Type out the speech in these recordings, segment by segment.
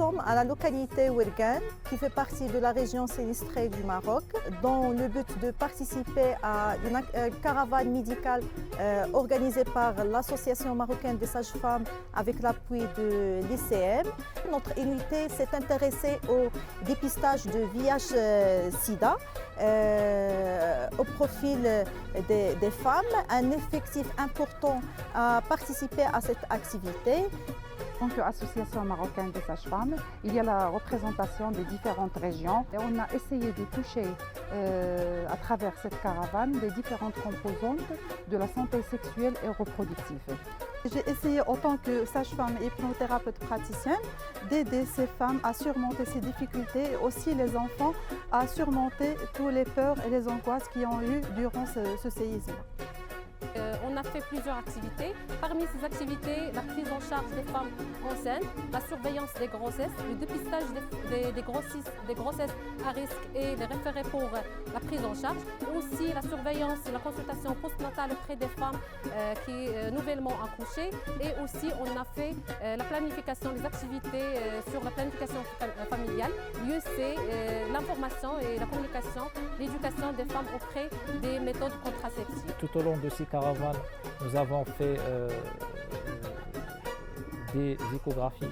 sommes à la localité Ouergane, qui fait partie de la région sinistrée du Maroc, dans le but de participer à une caravane médicale organisée par l'Association marocaine des sages-femmes avec l'appui de l'ICM. Notre unité s'est intéressée au dépistage de VIH-Sida au profil des femmes. Un effectif important a participé à cette activité. En tant qu'association marocaine des sages-femmes, il y a la représentation des différentes régions et on a essayé de toucher à travers cette caravane les différentes composantes de la santé sexuelle et reproductive. J'ai essayé en tant que sage-femme et hypnothérapeute praticienne d'aider ces femmes à surmonter ces difficultés et aussi les enfants à surmonter toutes les peurs et les angoisses qu'ils ont eues durant ce séisme. On a fait plusieurs activités. Parmi ces activités, la prise en charge des femmes enceintes, la surveillance des grossesses, le dépistage des grossesses à risque et les référés pour la prise en charge, et aussi la surveillance et la consultation postnatale auprès des femmes qui sont nouvellement accouchées, et aussi on a fait la planification des activités sur la planification familiale. Lieu c'est l'information et la communication, l'éducation des femmes auprès des méthodes contraceptives. Tout au long de ces caravanes, nous avons fait des échographies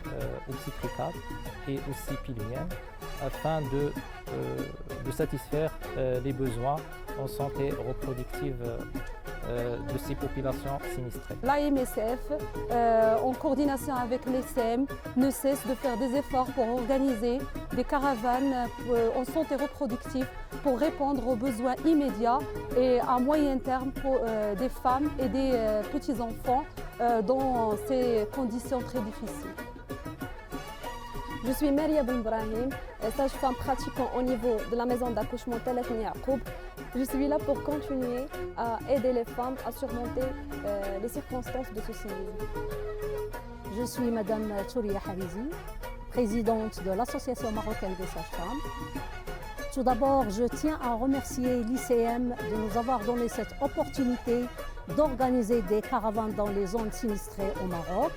obstétricales et aussi pelviennes afin de satisfaire les besoins en santé reproductive de ces populations sinistrées. L'AMSF, en coordination avec l'ICM, ne cesse de faire des efforts pour organiser des caravanes en santé reproductive pour répondre aux besoins immédiats et à moyen terme pour des femmes et des petits-enfants dans ces conditions très difficiles. Je suis Maria Ben Brahim, sage-femme pratiquant au niveau de la maison d'accouchement Tel Yacoub. Je suis là pour continuer à aider les femmes à surmonter les circonstances de ce séisme. Je suis Madame Touria Harizi, présidente de l'Association marocaine des sages-femmes. Tout d'abord, je tiens à remercier l'ICM de nous avoir donné cette opportunité d'organiser des caravanes dans les zones sinistrées au Maroc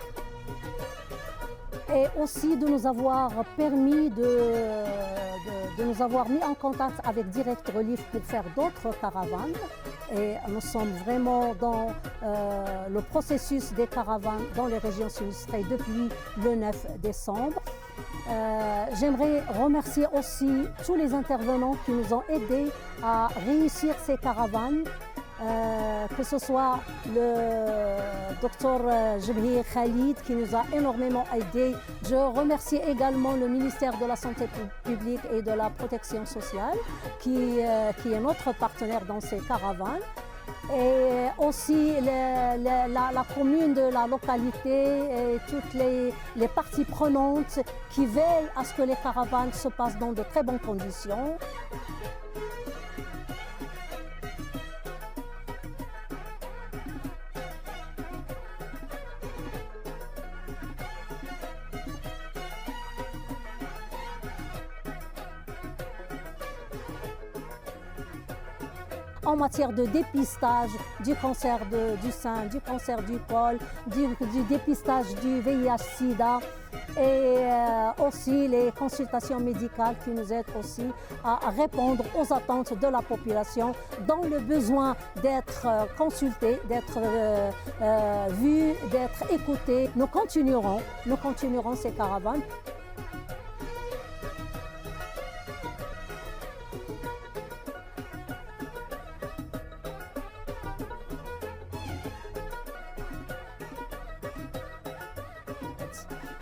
et aussi de nous avoir permis de nous avoir mis en contact avec Direct Relief pour faire d'autres caravanes. Et nous sommes vraiment dans le processus des caravanes dans les régions sinistrées depuis le 9 décembre. J'aimerais remercier aussi tous les intervenants qui nous ont aidés à réussir ces caravanes, que ce soit le docteur Jebhir Khalid qui nous a énormément aidés. Je remercie également le ministère de la Santé publique et de la Protection sociale qui est notre partenaire dans ces caravanes. Et aussi la commune de la localité et toutes les parties prenantes qui veillent à ce que les caravanes se passent dans de très bonnes conditions. En matière de dépistage du cancer du sein, du cancer du col, du dépistage du VIH-Sida et aussi les consultations médicales qui nous aident aussi à répondre aux attentes de la population dans le besoin d'être consultés, d'être vus, d'être écoutés. Nous continuerons ces caravanes.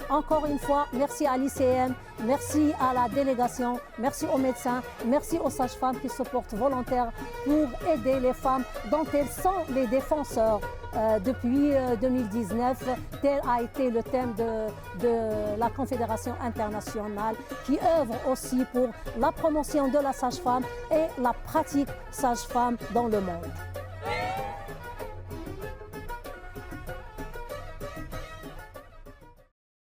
Encore une fois, merci à l'ICM, merci à la délégation, merci aux médecins, merci aux sages-femmes qui se portent volontaires pour aider les femmes dont elles sont les défenseurs. Depuis 2019, tel a été le thème de la Confédération internationale qui œuvre aussi pour la promotion de la sage-femme et la pratique sage-femme dans le monde.